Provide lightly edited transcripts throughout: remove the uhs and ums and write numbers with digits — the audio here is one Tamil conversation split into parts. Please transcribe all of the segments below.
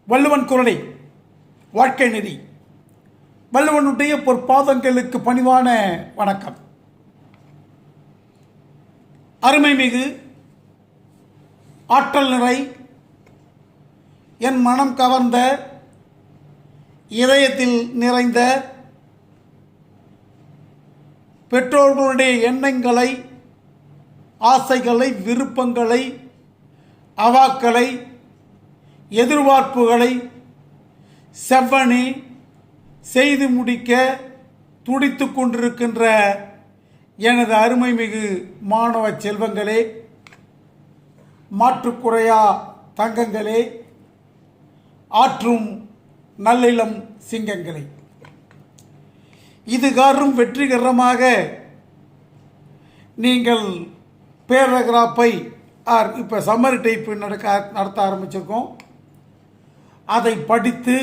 வள்ளுவன் குரலை வாழ்க்கை நெறி. வள்ளுவனுடைய பொற்பாதங்களுக்கு பணிவான வணக்கம். அருமைமிகு ஆற்றல் நிறை என் மனம் கவர்ந்த இதயத்தில் நிறைந்த பெற்றோர்களுடைய எண்ணங்களை, ஆசைகளை, விருப்பங்களை, அவாக்களை, எதிர்பார்ப்புகளை செவ்வனே செய்து முடிக்க துடித்து கொண்டிருக்கின்ற எனது அருமைமிகு மாணவ செல்வங்களே, மாற்றுக்குறையா தங்கங்களே, ஆற்றும் நல்லிளம் சிங்கங்களே, இதுகாரும் வெற்றிகரமாக நீங்கள் பேராகிராஃபை இப்போ சம்மரி டைப் நடத்த ஆரம்பிச்சிருக்கோம். அதை படித்து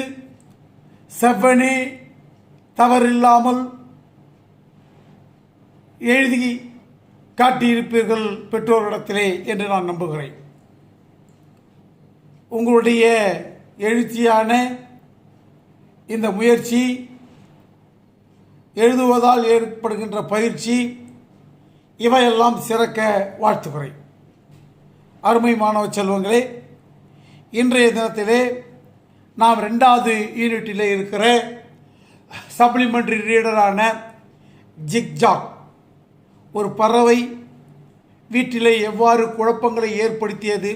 செவ்வனே தவறில்லாமல் எழுதி காட்டியிருப்பீர்கள் பெற்றோரிடத்திலே என்று நான் நம்புகிறேன். உங்களுடைய எழுச்சியான இந்த முயற்சி, எழுதுவதால் ஏற்படுகின்ற பயிற்சி, இவையெல்லாம் சிறக்க வாழ்த்துகிறேன். அருமை மாணவ செல்வங்களே, இன்றைய தினத்திலே நாம் 2வது யூனிட்டில் இருக்கிற சப்ளிமெண்ட்ரி ரீடரான ஜிக்ஜாக், ஒரு பறவை வீட்டிலே எவ்வாறு குழப்பங்களை ஏற்படுத்தியது,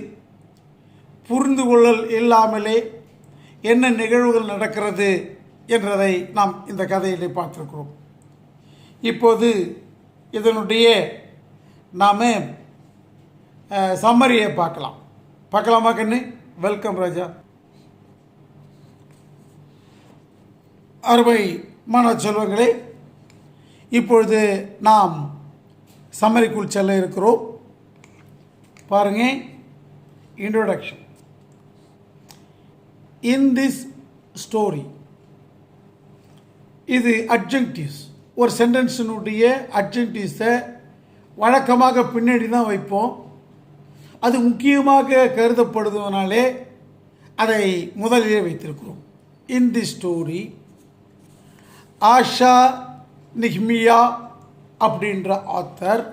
புரிந்து கொள்ளல் இல்லாமலே என்ன நிகழ்வுகள் நடக்கிறது என்றதை நாம் இந்த கதையிலே பார்த்திருக்கிறோம். இப்போது இதனுடைய நாம் சம்மரியை பார்க்கலாமா கண்ணு? வெல்கம் ராஜா. அருமை மாணவ செல்வங்களே, இப்பொழுது நாம் சம்மரிக்குள் செல்ல இருக்கிறோம். பாருங்க, இன்ட்ரோடக்ஷன். இன் திஸ் ஸ்டோரி, இது அட்ஜெக்டிவ்ஸ். ஒரு சென்டென்ஸினுடைய அட்ஜெக்டிவ்ஸை வழக்கமாக பின்னாடி தான் வைப்போம். அது முக்கியமாக கருதப்படுவதனாலே அதை முதலிலே வைத்திருக்கிறோம். இன் தி ஸ்டோரி, ஆஷா நிஹ்மியா அப்படின்ற ஆத்தர்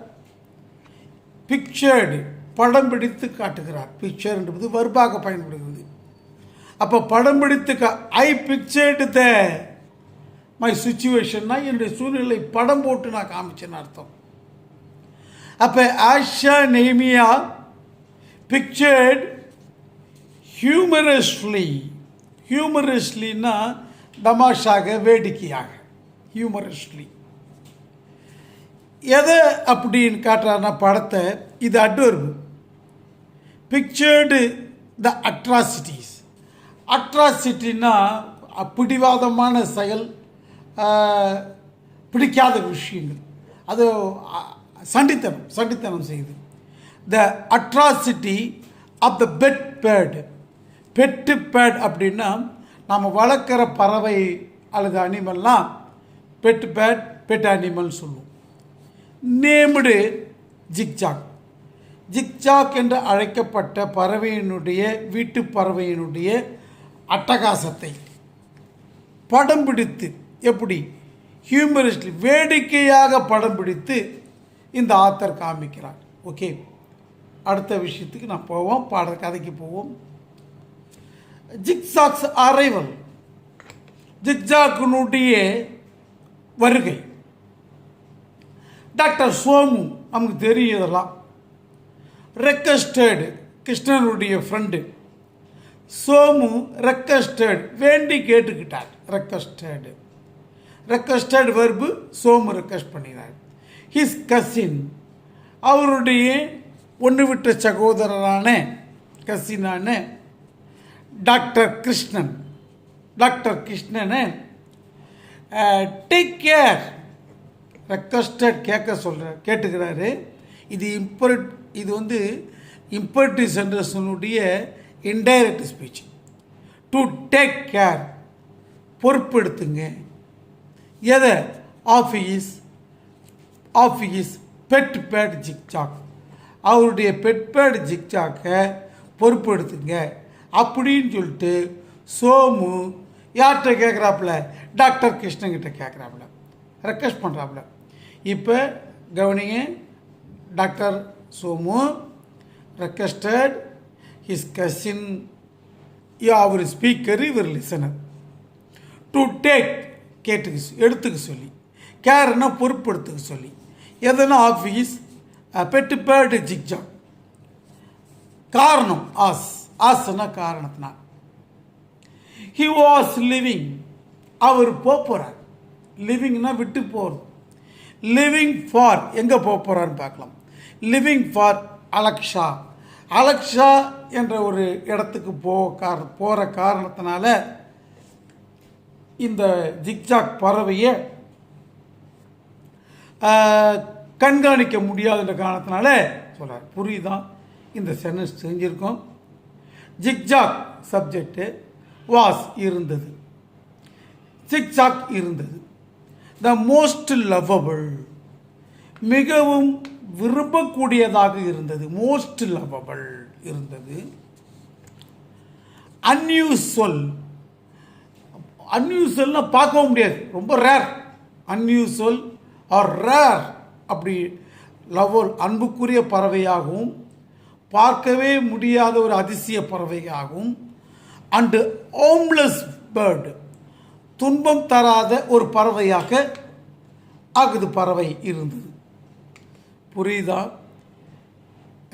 பிக்சர்டு, படம் பிடித்து காட்டுகிறார். பிக்சர் என்பது வர்பாக பயன்படுகிறது. அப்போ படம் பிடித்து ஐ பிக்சர்டு த மை சுச்சுவேஷன்னா என்னுடைய சூழ்நிலை படம் போட்டு நான் காமிச்சேன்னு அர்த்தம். அப்போ ஆஷா நெஹ்மியா பிக்சர்ட் ஹியூமரஸ்லி. ஹியூமரஸ்லின்னா தமாஷாக, வேடிக்கையாக, ஹியூமரஸ்லி. எதை அப்படின்னு காட்டுறாருன்னா படத்தை, இது அட்வர்பு. Pictured the atrocities. அட்ராசிட்டின்னா பிடிவாதமான செயல், பிடிக்காத விஷயங்கள், அது சண்டித்தனம் செய்யுது. The atrocity of the pet bird. Pet bird அப்படின்னா நம்ம வளர்க்குற பறவை அல்லது அனிமல்லாம் பெட் பேர்ட், பெட் அனிமல் சொல்லுவோம். Named Zigzag. ஜிக்ஜாக் என்று அழைக்கப்பட்ட பறவையினுடைய, வீட்டு பறவையினுடைய அட்டகாசத்தை படம் பிடித்து, எப்படி ஹியூமரிஸ்ட்லி, வேடிக்கையாக படம் பிடித்து இந்த ஆத்தர் காமிக்கிறார். ஓகே, அடுத்த விஷயத்துக்கு நான் போவோம், கதைக்கு போவோம். ஜிக்ஜாக்ஸ் அரைவல், ஜிக்ஜாக்கினுடைய வருகை. டாக்டர் சோமு, நமக்கு தெரியும் இதெல்லாம், ரெக்வஸ்டட், கிருஷ்ணனுடைய ஃப்ரெண்டு. சோமு ரெக்வஸ்டட், வேண்டி கேட்டுக்கிட்டார். ரெக்வஸ்டட் வெர்பு, சோமு ரெக்வஸ்ட் பண்ணினார். ஹிஸ் கசின், அவருடைய ஒன்று விட்ட சகோதரரான கசினான டாக்டர் கிருஷ்ணனை டேக் கேர், ரெக்வஸ்டட் கேட்டுக்கிறாரு. இது வந்து இம்பரேட்டிவ் சென்டென்ஸினுடைய indirect speech. To take care, பொறுப்பெடுத்துங்க. எதை? Of his pet bird Zigzag, அவருடைய பெட் பேட் ஜிக்ஜாக்கை பொறுப்பெடுத்துங்க அப்படின்னு சொல்லிட்டு சோமு யார்கிட்ட கேட்குறாப்புல? டாக்டர் கிருஷ்ணங்கிட்ட கேட்குறாப்புல, ரெக்வஸ்ட் பண்ணுறாப்புல. இப்போ கவனிங்க, doctor Somu requested his cousin, அவர் ஸ்பீக்கர், இவர் லிசனர், டு டேக் எடுத்துக்க சொல்லி, கேர்னா பொறுப்படுத்துக்க சொல்லி, எதனா ஆஃபீஸ் பெட்டு பேர்டு ஜிக்ஜாக். காரணம் ஆஸ்னா காரணத்தினா. ஹி வாஸ் லிவிங், அவர் போகிறார். லிவிங்னா விட்டு போகிறது. லிவிங் ஃபார் எங்கே போகிறான்னு பார்க்கலாம். Living for அலக்ஷா. அலக்ஷா என்ற ஒரு இடத்துக்கு போகிற காரணத்தினால இந்த ஜிக்ஜாக் பறவையை கண்காணிக்க முடியாதுன்ற காரணத்தினால சொல்கிறார். புரியுதான்? இந்த சென்டென்ஸ் செஞ்சுருக்கோம். ஜிக்ஜாக் சப்ஜெக்டு, வாஸ் இருந்தது, ஜிக்ஜாக் இருந்தது. த மோஸ்ட் லவ்வபிள், மிகவும் விரும்பக்கூடியதாக இருந்தது. மோஸ்ட் லவ்வபிள் இருந்தது. அன்யூஸ்வல், அன்யூஸ்வல்னா பார்க்கவும் முடியாது, ரொம்ப ரேர். அன்யூஸ்வல் ஆர் ரேர், அப்படி லவ்வல் அன்புக்குரிய பறவையாகவும் பார்க்கவே முடியாத ஒரு அதிசய பறவையாகவும், அண்டு ஹோம்லெஸ் பேர்டு, துன்பம் தராத ஒரு பறவையாக ஆகுது பறவை இருந்தது. புரியுதா?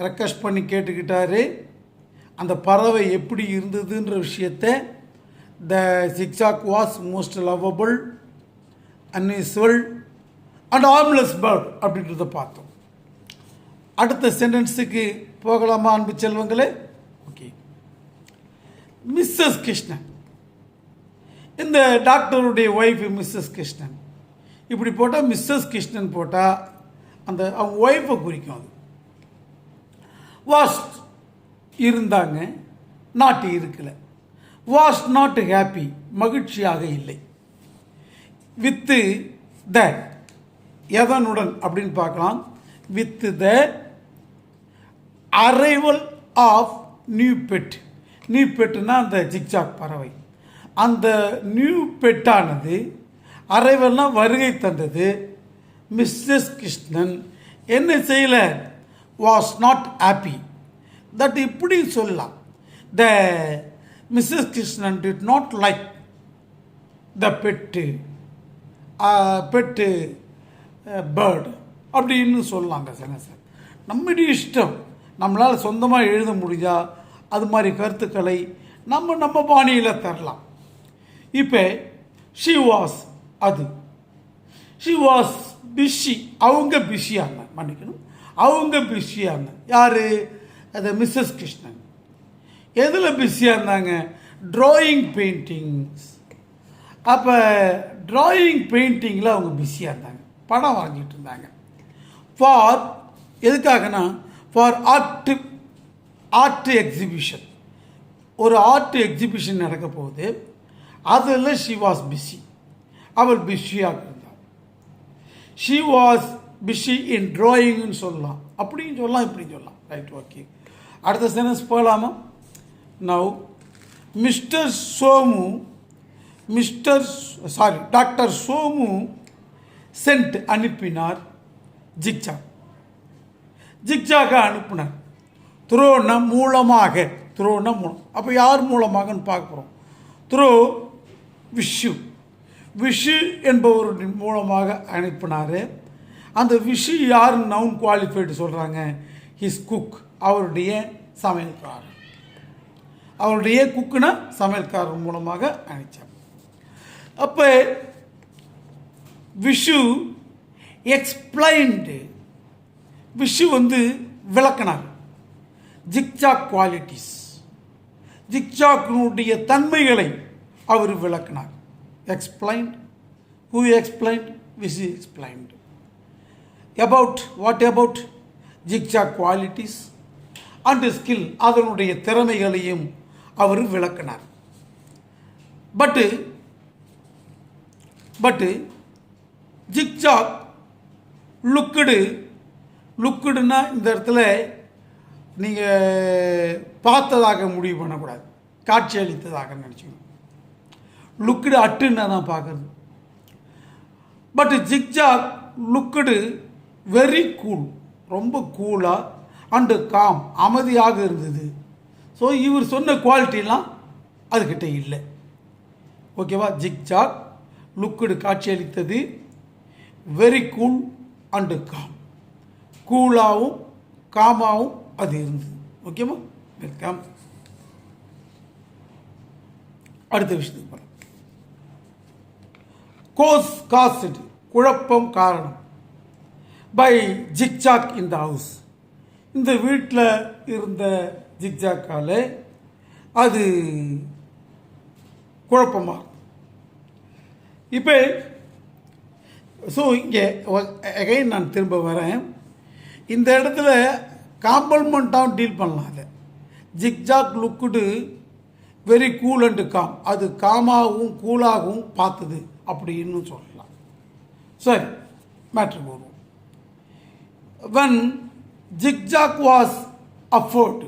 ரெக்வஸ்ட் பண்ணி கேட்டுக்கிட்டாரு. அந்த பறவை எப்படி இருந்ததுன்ற விஷயத்தை, the Zigzag was most lovable, unusual and harmless bird அப்படின்றத பார்த்தோம். அடுத்த சென்டென்ஸுக்கு போகலாமா அன்பு செல்வங்களே? ஓகே. மிஸ்ஸஸ் கிருஷ்ணன், இந்த டாக்டருடைய ஒய்ஃப் மிஸ்ஸஸ் கிருஷ்ணன். இப்படி போட்டால் மிஸ்ஸஸ் கிருஷ்ணன் போட்டால் அந்த அவங்க ஒய்ஃபை குறிக்கும். அது வாஸ் இருந்தாங்க, நாட் இருக்கல. வாஸ் நாட் ஹாப்பி, மகிழ்ச்சியாக இல்லை. வித்து த, எதனுடன் அப்படின்னு பார்க்கலாம். With the arrival of new pet. New பெட்டுனா அந்த ஜிக்ஜாக் பறவை. அந்த நியூ பெட்டானது, அரைவல்னா வருகை தந்தது. மிஸ்ஸஸ் கிருஷ்ணன் என்ன செய்யலை? Was not happy. தட் இப்படி சொல்லலாம். The Mrs Krishnan did not like the pet bird அப்படின்னு சொல்லலாங்க. சார் நம்முடைய இஷ்டம், நம்மளால் சொந்தமாக எழுத முடிஞ்சால் அது மாதிரி கருத்துக்களை நம்ம பாணியில் தரலாம். இப்போ ஷி வாஸ், அது ஷி வாஸ் பிஸி, அவங்க பிஸியாக, மன்னிக்கணும், அவங்க பிஸியாக. யார்? அது மிஸ்ஸஸ் கிருஷ்ணன். எதில் பிஸியாக இருந்தாங்க? Drawing paintings. அப்போ ட்ராயிங் பெயிண்டிங்கில் அவங்க பிஸியாக இருந்தாங்க, படம் வரைஞ்சிட்டு இருந்தாங்க. ஃபார் எதுக்காகனா, ஃபார் ஆர்ட் எக்ஸிபிஷன். ஒரு ஆர்ட் எக்ஸிபிஷன் நடக்க போகுது, அதில் ஷி வாஸ் பிஸி, அவள் பிஸியாக இருந்தாள். ஷி வாஸ் பிஸி இன் ட்ராயிங்னு சொல்லலாம், அப்படியும் சொல்லலாம், இப்படின்னு சொல்லலாம். Right, okay. அடுத்த சென்டென்ஸ் போகலாமா? நவ் டாக்டர் சோமு சென்ட் அனுப்பினார் ஜிக்ஜாக். ஜிக்ஜாக அனுப்பினார். த்ரோன மூலமாக, த்ரோன மூலம். அப்போ யார் மூலமாகன்னு பார்க்க போகிறோம். த்ரோ விஷு என்பவருடைய மூலமாக அனுப்பினார். அந்த விஷு யார் நவுன் குவாலிஃபைடு சொல்கிறாங்க? ஹிஸ் குக், அவருடைய சமையல்காரர். அவருடைய குக்குனா சமையல்காரர் மூலமாக அனுப்பிச்சார். அப்போ விஷு எக்ஸ்பிளைன்டு, விஷு விளக்கினார் ஜிக்ஜாக் குவாலிட்டிஸ், ஜிக்ஜாக்கினுடைய தன்மைகளை அவர் விளக்கினார். Explained, who explained? Vishu explained. What about Zigzag qualities and skill, அதனுடைய திறமைகளையும் அவர் விளக்கினார். பட்டு ஜிக்ஜாக் லுக்குடுன்னா இந்த இடத்துல நீங்கள் பார்த்ததாக முடிவு பண்ணக்கூடாது, காட்சி அளித்ததாக நினச்சிக்கணும். லுக்குடு அட்டுன்னு தான் பார்க்குறது. But zigzag looked very cool, ரொம்ப கூலாக அண்டு காம், அமைதியாக இருந்தது. ஸோ இவர் சொன்ன குவாலிட்டிலாம் அதுக்கிட்ட இல்லை. ஓகேவா? ஜிக்ஜாக் லுக்குடு காட்சி அளித்தது வெரி கூல் அண்டு காம், கூலாகவும் காமாகவும் அது இருந்தது. ஓகேவா? வெல்கம். அடுத்த விஷயத்துக்கு போகிறோம். காஸ்ட் குழப்பம் காரணம் by Zigzag in the house. இந்த வீட்டில் இருந்த ஜிக்ஜாக்கால அது குழப்பமாக. இப்போ ஸோ இங்கே அகைன் நான் திரும்ப வரேன். இந்த இடத்துல காம்ப்ளிமெண்ட்டாகவும் டீல் பண்ணலாம். அதை zigzag looked very cool and com, அது காமாகவும் கூலாகவும் பார்த்தது அப்படின்னு சொல்லலாம். சரி, மேட்ருக்கு வருவோம். when zigzag was offered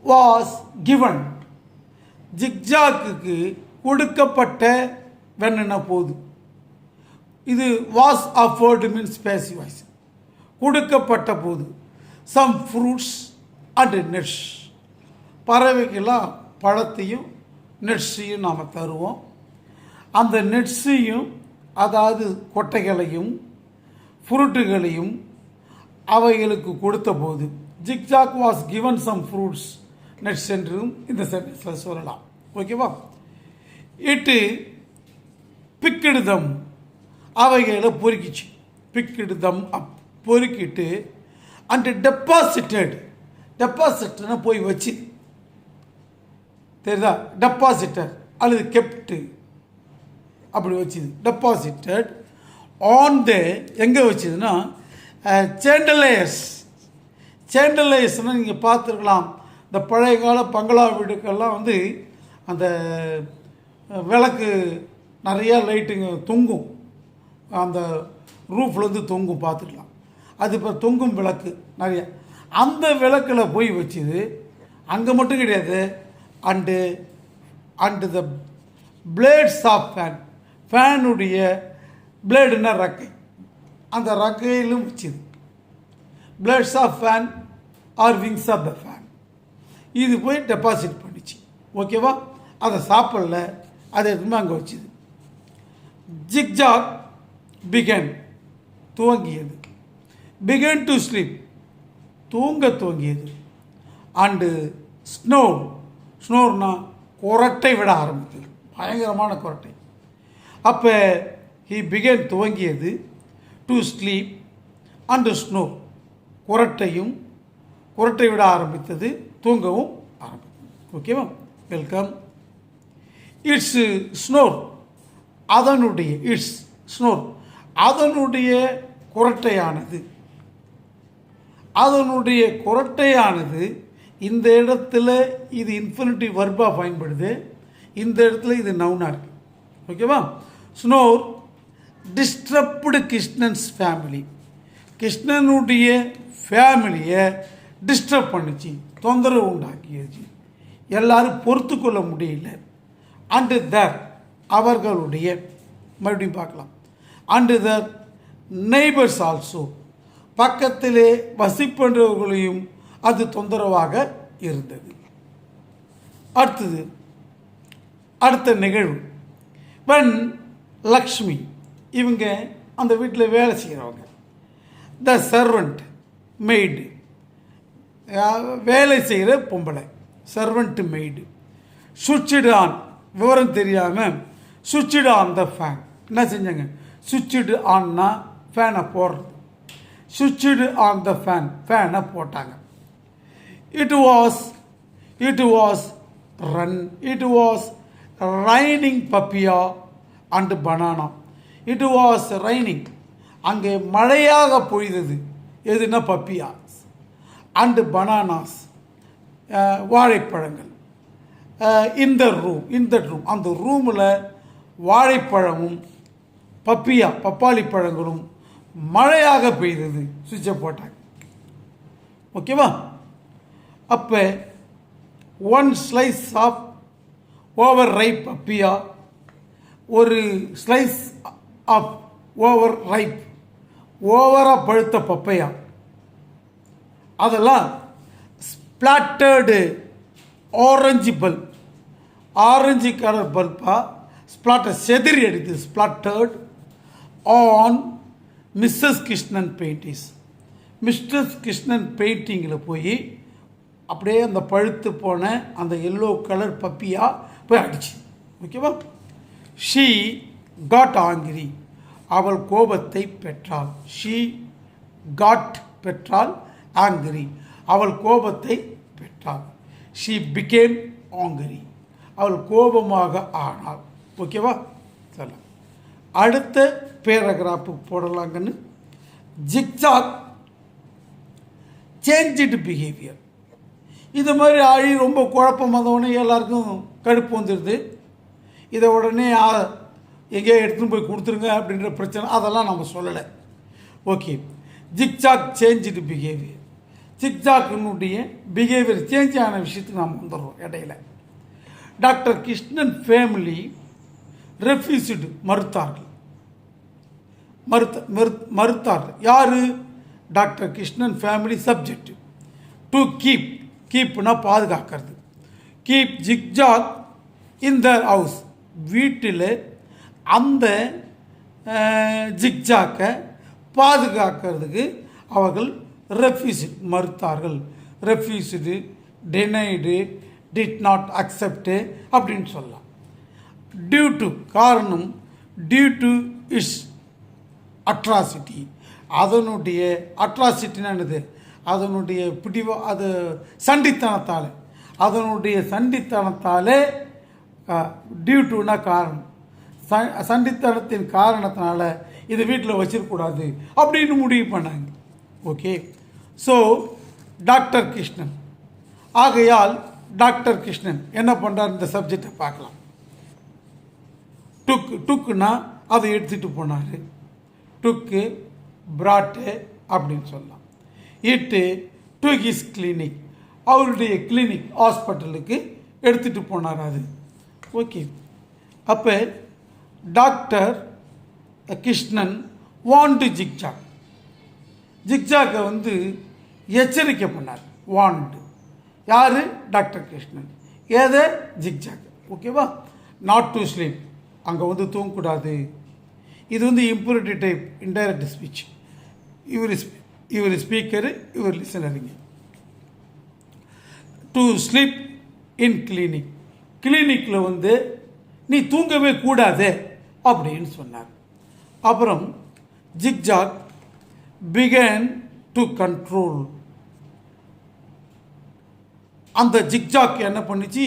was given, zigzag கொடுக்கப்பட்ட வெண்ணென்ன போது. இது was afford means passive voice. கொடுக்கப்பட்ட போது சம் ஃப்ரூட்ஸ் அண்ட் நட்ஸ், பறவைக்கெல்லாம் பழத்தையும் நட்ஸையும் நாம் தருவோம். அந்த நட்ஸையும், அதாவது கொட்டைகளையும் ஃப்ரூட்டுகளையும் அவைகளுக்கு கொடுத்த போது Zigzag was given some fruits nuts என்றும் இந்த சென்டென்ஸில் சொல்லலாம். ஓகேவா? இட்டு பிக்கிடுதம், அவைகளை பொறுக்கிச்சு. பிக்கிடுதம் பொறுக்கிட்டு அண்ட் டெபாசிட்டர்னா போய் வச்சு, தெரியுதா? டெபாசிட்டர் அல்லது கெப்டு அப்படி வச்சுது. டெபாசிட்டட் ஆன் த, எங்கே வச்சுதுன்னா சேண்டலையர்ஸ்னால் நீங்கள் பார்த்துருக்கலாம். இந்த பழைய கால பங்களா வீடுக்கெல்லாம் வந்து அந்த விளக்கு நிறையா லைட்டுங்க தொங்கும், அந்த ரூஃப்லேருந்து தொங்கும், பார்த்துக்கலாம். அது இப்போ தொங்கும் விளக்கு நிறைய. அந்த விளக்கில் போய் வச்சுது. அங்கே மட்டும் கிடையாது, அண்டு த பிளேட்ஸ் ஆஃப் ஃபேனுடைய பிளேடுன்னா ரக்கை, அந்த ரக்கையிலும் வச்சுது. Blades of fan are wings of the fan, இது போய் டெபாசிட் பண்ணிச்சு. ஓகேவா? அதை சாப்பிடல, அதை எதுவுமே அங்கே வச்சுது. ஜிக்ஜாக் பிகன், துவங்கியது. பிகன் டு ஸ்லீப், தூங்க துவங்கியது. அண்டு ஸ்னோர்னா குரட்டை விட ஆரம்பித்தது, பயங்கரமான குரட்டை. அப்போ ஹி பிகன் துவங்கியது, டு ஸ்லீப் அண்டு ஸ்னோர், குரட்டை விட ஆரம்பித்தது, தூங்கவும் ஆரம்பித்தது. ஓகேவா? வெல்கம். இட்ஸ் ஸ்னோர், அதனுடைய குரட்டையானது இந்த இடத்துல இது இன்ஃபினிட்டிவ் வர்பாக பயன்படுது, இந்த இடத்துல இது நவுனாக இருக்கு. ஓகேவா? ஸ்னோர் டிஸ்டர்ப்டு கிருஷ்ணன்ஸ் ஃபேமிலி, கிருஷ்ணனுடைய ஃபேமிலியை டிஸ்டர்ப் பண்ணிச்சு, தொந்தரவு உண்டாக்கியது. எல்லாரும் பொறுத்து கொள்ள முடியல. அண்டு தர், அவர்களுடைய, மறுபடியும் பார்க்கலாம், அண்டு தர் நெய்பர்ஸ் ஆல்சோ, பக்கத்திலே வசிப்பவர்களையும் அது தொந்தரவாக இருந்தது. அடுத்த நிகழ்வு. வென் லக்ஷ்மி, இவங்க அந்த வீட்டில் வேலை செய்கிறவங்க, த சர்வெண்ட் மெய்டு, வேலை செய்கிற பொம்பளை, சர்வெண்ட் மெய்டு, சுவிட்சுடு ஆன், விவரம் தெரியாமல் சுவிட்சுடு ஆன் த ஃபேன், என்ன செஞ்சாங்க? சுவிட்சுடு ஆன்னா ஃபேனை போடுறது, சுவிட்சுடு ஆன் த ஃபேனை போட்டாங்க. It was raining papaya and banana. It was raining, அங்கே மழையாக பொய்தது. எதுனா பப்பியாஸ் அண்டு பனானாஸ், வாழைப்பழங்கள். இந்த ரூம், அந்த ரூமில் வாழைப்பழமும் பப்பாளி பழங்களும் மழையாக பெய்தது. சுவிட்சை போட்டாங்க. ஓகேவா? அப்போ one slice of over ripe papaya, ஒரு ஸ்லைஸ் ஆஃப் ஓவர் ரைப், ஓவராக பழுத்த பப்பையா, அதெல்லாம் splattered orange pulp, orange colour பல்பா ஸ்பிளாட்டர் செதிரி அடித்து splattered on Mrs Krishnan paintings. Mr Krishnan பெயிண்டிங்கில் போய் அப்படியே அந்த பழுத்து போன அந்த எல்லோ கலர் பப்பியா போய் அடிச்சு. ஓகேவா? ஷீ காட் ஆங்கிரி, அவள் கோபத்தை பெற்றாள். ஷீ காட் பெற்றாள், ஆங்கிரி அவள் கோபத்தை பெற்றாள். ஷீ பிகேம் ஆங்கிரி, அவள் கோபமாக ஆனாள். ஓகேவா? சரி, அடுத்த பேராகிராஃபு போடலாங்கன்னு. Zigzag changed behaviour. இது மாதிரி ஆழி ரொம்ப குழப்பம் வந்தவுடனே எல்லாருக்கும் கடுப்பு வந்துடுது. இதை உடனே எங்கேயோ எடுத்துன்னு போய் கொடுத்துருங்க அப்படின்ற பிரச்சனை அதெல்லாம் நம்ம சொல்லலை. Okay, Zigzag changed behaviour. ஜிக்ஜாக்கினுடைய பிஹேவியர் சேஞ்ச் ஆன விஷயத்துக்கு நாம் வந்துடுறோம் இடையில. டாக்டர் கிருஷ்ணன் ஃபேமிலி ரெஃப்யூஸ்டு, மறுத்தார்கள். மறுத்தார்கள் யார்? Doctor Krishnan family subject to keep, கீப்னா பாதுகாக்கிறது. Keep Zigzag in the house, வீட்டில் அந்த ஜிக்ஜாக்கை பாதுகாக்கிறதுக்கு அவர்கள் ரெஃப்யூஸ்டு, மறுத்தார்கள். Refused, denied, did not accept அப்படின்னு சொல்லலாம். டியூ டு, காரணம், டியூ டு இஸ் அட்ராசிட்டி, அதனுடைய அட்ராசிட்டினானது அதனுடைய அது சண்டித்தனத்தால், அதனுடைய சண்டித்தனத்தாலே, டியூ டுனா காரணம், சண்டித்தனத்தின் காரணத்தினால இது வீட்டில் வச்சிருக்கக்கூடாது அப்படின்னு முடிவு பண்ணாங்க. ஓகே, ஸோ டாக்டர் கிருஷ்ணன், ஆகையால் டாக்டர் கிருஷ்ணன் என்ன பண்ணுறார்? இந்த சப்ஜெக்டை பார்க்கலாம். டுக்குன்னா அதை எடுத்துகிட்டு போனார். டுக்கு பிராட்டு அப்படின்னு சொல்லலாம். இட்டு டு ஹிஸ் கிளினிக், அவருடைய கிளினிக் ஹாஸ்பிட்டலுக்கு எடுத்துகிட்டு போனார். அது ஓகே. அப்போ டாக்டர் கிருஷ்ணன் வாண்டு ஜிக்ஜாக், ஜிக்ஜாக்கை எச்சரிக்கை பண்ணார். வாண்டு யார்? டாக்டர் கிருஷ்ணன். ஏதே? ஜிக்ஜாக். ஓகேவா? நாட் டு ஸ்லீப், அங்கே தூங்கக்கூடாது. இது இம்பூரிட்டி டைப் இன்டைரக்ட் ஸ்பீச். இவர் ஸ்பீக்கரு, இவர் லிசனருங்க. டு ஸ்லீப் இன் கிளினிக், கிளினிக்கில் நீ தூங்கவே கூடாது அப்படின்னு சொன்னார். அப்புறம் ஜிக்ஜாக் பிகன் டு கண்ட்ரோல், அந்த ஜிக்ஜாக் என்ன பண்ணிச்சு?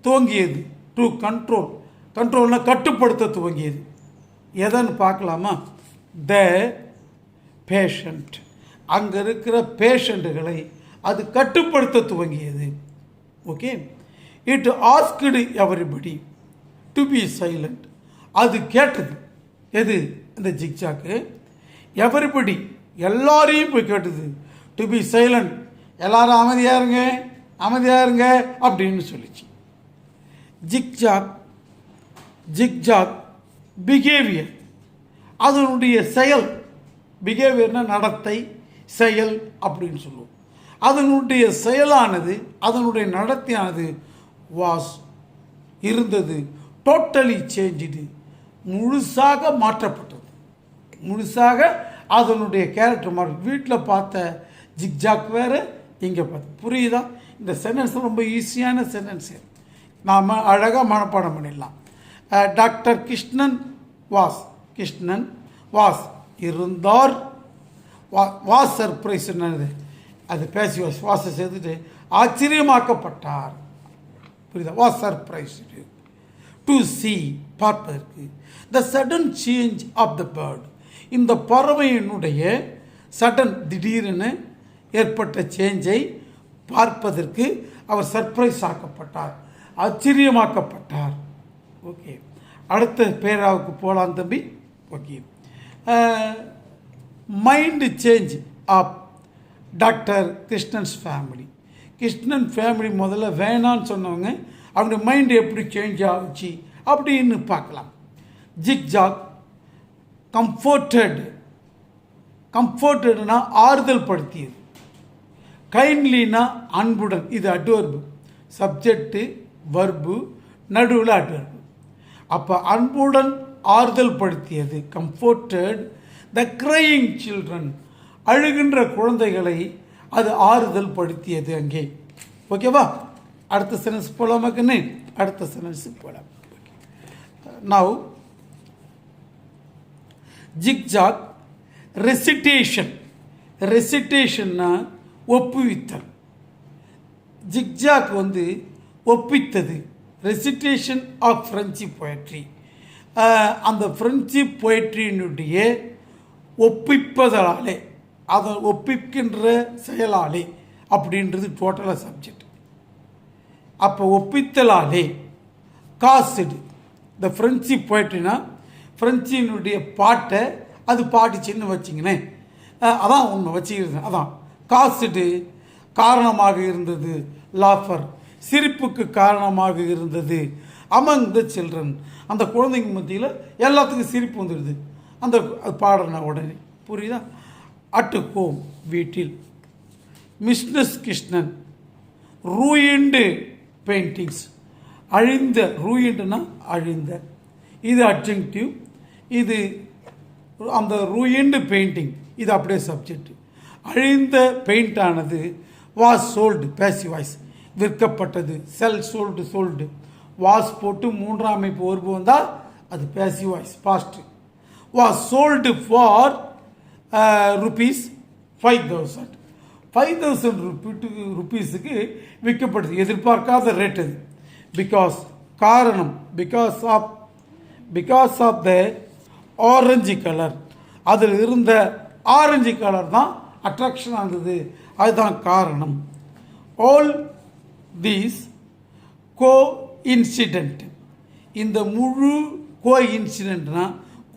துவங்கியது. டு கண்ட்ரோல், கண்ட்ரோல்னா கட்டுப்படுத்த துவங்கியது. எதன்னு பார்க்கலாமா? த பேஷண்ட், அங்கே இருக்கிற பேஷண்ட்டுகளை அது கட்டுப்படுத்த துவங்கியது. Okay. It asked everybody to be silent, அது கேட்டது. எது? இந்த ஜிக்ஜாக்கு எவரிபடி, எல்லாரையும் போய் கேட்டது. டு பி சைலண்ட், எல்லாரும் அமைதியாக இருங்க, அமைதியாக இருங்க அப்படின்னு சொல்லிச்சு. ஜிக்ஜாக் பிஹேவியர், அதனுடைய செயல், பிஹேவியர்னால் நடத்தை, செயல் அப்படின்னு சொல்லுவோம். அதனுடைய செயலானது, அதனுடைய நடத்தையானது வாஸ் இருந்தது, டோட்டலி சேஞ்சுடு, முழுசாக மாற்றப்பட்டது. முழுசாக அதனுடைய கேரக்டர் மாறி. வீட்டில் பார்த்த ஜிக்ஜாக் வேறு, இங்கே பார்த்து. புரியுதா? இந்த சென்டென்ஸ் ரொம்ப ஈஸியான சென்டென்ஸு, நாம் அழகாக மனப்பாடம் பண்ணிடலாம். டாக்டர் கிருஷ்ணன் வாஸ் இருந்தார். வாஸ் சர்ப்ரைஸ் என்னது? அது பேசி வாச சேர்த்துட்டு ஆச்சரியமாக்கப்பட்டார். புரியுதா? வாஸ் சர்ப்ரைஸ் டு சி, பார்ப்பதற்கு. The sudden change of the bird, இந்த பறவையினுடைய சடன், திடீரென ஏற்பட்ட சேஞ்சை பார்ப்பதற்கு அவர் சர்ப்ரைஸ் ஆக்கப்பட்டார், ஆச்சரியமாக்கப்பட்டார். ஓகே, அடுத்த பேராவுக்கு போகலாம் தம்பி. Okay, mind change of doctor Krishnan's family. Krishnan family முதல்ல வேணான்னு சொன்னவங்க அவங்க மைண்டு எப்படி சேஞ்ச் ஆகுச்சு அப்படின்னு பார்க்கலாம். ஜிக்ஜாக் கம்ஃபர்டட்னா ஆறுதல் படுத்தியது. கைண்ட்லினா அன்புடன், இது அட்வர்பு, சப்ஜெக்டு வர்பு நடுவில் அட்வர்பு. அப்போ அன்புடன் ஆறுதல் படுத்தியது கம்ஃபர்டட் த கிரையிங் சில்ட்ரன், அழுகின்ற குழந்தைகளை அது ஆறுதல் படுத்தியது அங்கே. ஓகேவா? அடுத்த சென்டென்ஸ் போலாமாக்குன்னு அடுத்த சென்டென்ஸ் போலாம். நவ் ஜிக்ஜாக் ரெசிட்டேஷன்னா ஒப்புவித்தல். ஜிக்ஜாக் ஒப்பித்தது. ரெசிட்டேஷன் ஆஃப் ஃப்ரெண்ட்ஷிப் போயட்ரி, அந்த ஃப்ரெண்ட்ஷிப் போயட்ரியினுடைய ஒப்பிப்பதாலே, அதை ஒப்பிக்கின்ற செயலாலே அப்படின்றது டோட்டலாக சப்ஜெக்ட். அப்போ ஒப்பித்தலாலே காசுடு இந்த ஃப்ரெண்ட்ஷிப் போய்ட்டுனா ஃப்ரெண்ட்ஷினுடைய பாட்டை அது பாடிச்சின்னு வச்சிங்கண்ணே, அதான் உண்மை வச்சுக்கிறது. அதான் காசுடு காரணமாக இருந்தது. லாஃபர் சிரிப்புக்கு காரணமாக இருந்தது. அமங் த சில்ட்ரன் அந்த குழந்தைங்க மத்தியில் எல்லாத்துக்கும் சிரிப்பு வந்துடுது அந்த பாடுற உடனே. புரியுதா? அட் ஹோம் வீட்டில். மிஸ்னஸ் கிருஷ்ணன் ரூயிண்டு பெயிண்டிங்ஸ், அழிந்த, ரூயிண்டுனா அழிந்த, இது அட்ஜெக்டிவ், இது அந்த ரூயிண்டு பெயிண்டிங், இது அப்படியே சப்ஜெக்ட். அழிந்த பெயிண்டானது வாஸ் சோல்டு, பேசிவ் வாய்ஸ், விற்கப்பட்டது. செல் சோல்டு வாஸ் போட்டு மூன்றாம் அமைப்பு வருபு வந்தால் அது passive voice past. Was sold for ₹5,000 ₹5,000 விற்கப்படுது. எதிர்பார்க்காத ரேட் அது. காரணம் because of the orange colour, அதில் இருந்த ஆரஞ்சு கலர் தான் அட்ராக்ஷன் ஆனது, அதுதான் காரணம். ஆல் தீஸ் கோ இன்சிடென்ட், இந்த முழு கோ இன்சிடென்ட்னா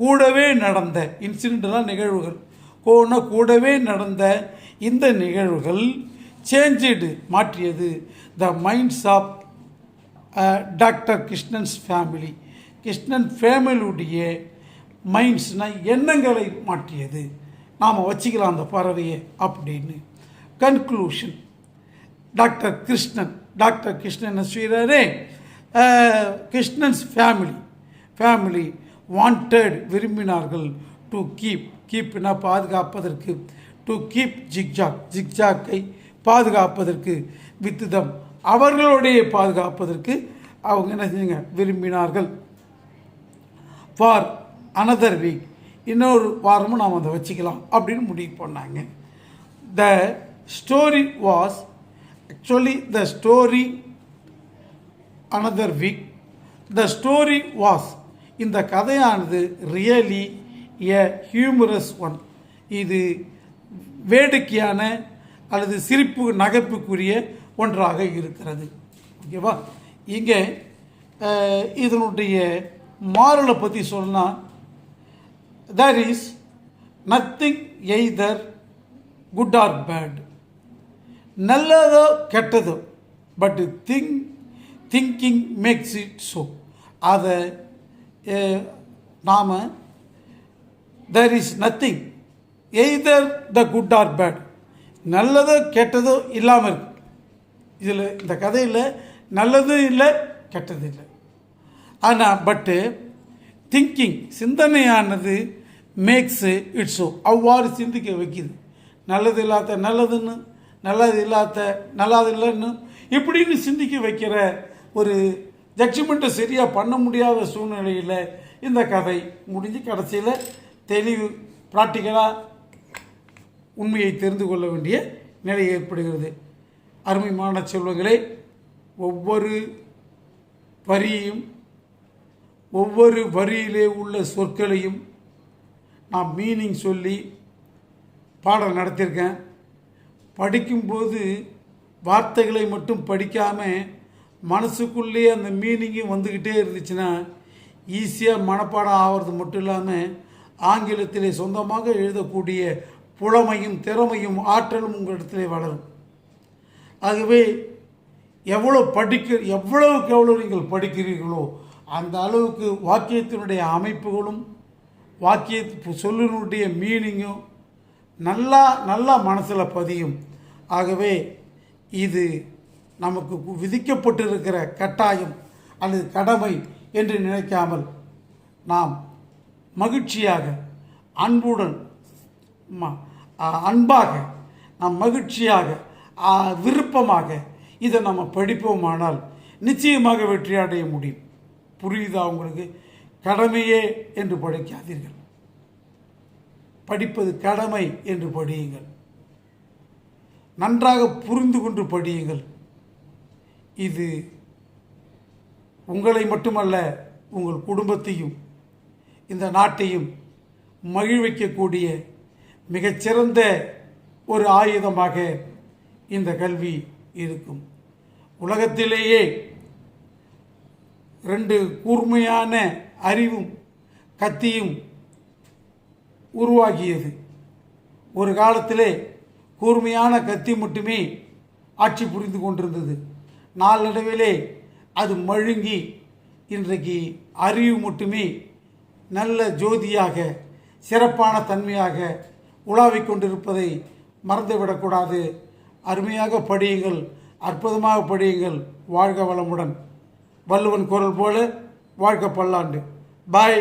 கூடவே நடந்த, இன்சிடென்ட்னா நிகழ்வுகள், கோனா கூடவே நடந்த இந்த நிகழ்வுகள் சேஞ்சு மாற்றியது the minds of doctor Krishnan's family, Krishnan ஃபேமிலியுடைய மைண்ட்ஸ்னால் எண்ணங்களை மாற்றியது. நாம் வச்சுக்கலாம் அந்த பறவையை அப்படின்னு. கன்க்ளூஷன், டாக்டர் கிருஷ்ணன் ஸ்ரீரரே கிருஷ்ணன்ஸ் ஃபேமிலி வாண்டட் விரும்பினார்கள் டு கீப்னா பாதுகாப்பதற்கு, டு கீப் ஜிக்ஜாக்கை பாதுகாப்பதற்கு, வித்துதம் அவர்களுடைய பாதுகாப்பதற்கு அவங்க என்ன செஞ்சுங்க விரும்பினார்கள். ஃபார் அனதர் வீக், இன்னொரு வாரமும் நாம் அதை வச்சுக்கலாம் அப்படின்னு முடிவு பண்ணாங்க. The story was another week, the story was இந்த கதையானது ரியலி எ ஹியூமரஸ் ஒன், இது வேடிக்கையான அல்லது சிரிப்பு நகைப்புக்குரிய ஒன்றாக இருக்கிறது. ஓகேவா? இங்கே இதனுடைய மாரலை பற்றி சொன்னால், there is nothing either good or bad, நல்லதோ கெட்டதோ, but thinking makes it so. அதை நாம் there is nothing either the good or bad, நல்லதோ கெட்டதோ இல்லாமல் இருக்கு. இதில் இந்த கதையில் நல்லதும் இல்லை கெட்டது இல்லை. ஆனால் பட்டு திங்கிங் சிந்தனையானது மேக்ஸு இட்ஸோ, அவ்வாறு சிந்திக்க வைக்கிது. நல்லது இல்லாத நல்லதுன்னு, நல்லது இல்லாத நல்லாது இல்லைன்னு இப்படின்னு சிந்திக்க வைக்கிற ஒரு ஜட்ஜ்மெண்ட்டை சரியாக பண்ண முடியாத சூழ்நிலையில் இந்த கதை முடிஞ்சு கடைசியில் தெளிவு ப்ராக்டிக்கலாக உண்மையை தெரிந்து கொள்ள வேண்டிய நிலை ஏற்படுகிறது. அருமையான செல்வங்களே, ஒவ்வொரு வரியையும் ஒவ்வொரு வரியிலே உள்ள சொற்களையும் நான் மீனிங் சொல்லி பாடம் நடத்தியிருக்கேன். படிக்கும்போது வார்த்தைகளை மட்டும் படிக்காமல் மனசுக்குள்ளே அந்த மீனிங்கும் வந்துக்கிட்டே இருந்துச்சுன்னா ஈஸியாக மனப்பாடம் ஆகிறது மட்டும் இல்லாமல் ஆங்கிலத்திலே சொந்தமாக எழுதக்கூடிய புலமையும் திறமையும் ஆற்றலும் உங்களிடத்திலே வளரும். ஆகவே எவ்வளவுக்கு எவ்வளோ நீங்கள் படிக்கிறீர்களோ அந்த அளவுக்கு வாக்கியத்தினுடைய அமைப்புகளும் சொல்லினுடைய மீனிங்கும் நல்லா மனசில் பதியும். ஆகவே இது நமக்கு விதிக்கப்பட்டிருக்கிற கட்டாயம் அல்லது கடமை என்று நினைக்காமல் நாம் மகிழ்ச்சியாக அன்பாக நாம் மகிழ்ச்சியாக விருப்பமாக இதை நம்ம படிப்போமானால் நிச்சயமாக வெற்றி அடைய முடியும். புரியுதா உங்களுக்கு? கடமையே என்று படிக்காதீர்கள், படிப்பது கடமை என்று படியுங்கள். நன்றாக புரிந்து கொண்டு படியுங்கள். இது உங்களை மட்டுமல்ல, உங்கள் குடும்பத்தையும் இந்த நாட்டையும் மகிழ்விக்கக்கூடிய மிகச்சிறந்த ஒரு ஆயுதமாக இந்த கல்வி இருக்கும். உலகத்திலேயே 2 கூர்மையான அறிவும் கத்தியும் உருவாகியது. ஒரு காலத்திலே கூர்மையான கத்தி மட்டுமே ஆட்சி புரிந்து கொண்டிருந்தது. நாளடைவிலே அது மழுங்கி இன்றைக்கு அறிவு மட்டுமே நல்ல ஜோதியாக சிறப்பான தன்மையாக உலாவிக் கொண்டிருப்பதை மறந்துவிடக்கூடாது. அருமையாக படியுங்கள், அற்புதமாக படியுங்கள். வாழ்க வளமுடன். வள்ளுவன் குரல் போல வாழ்க பல்லாண்டு. பாய்.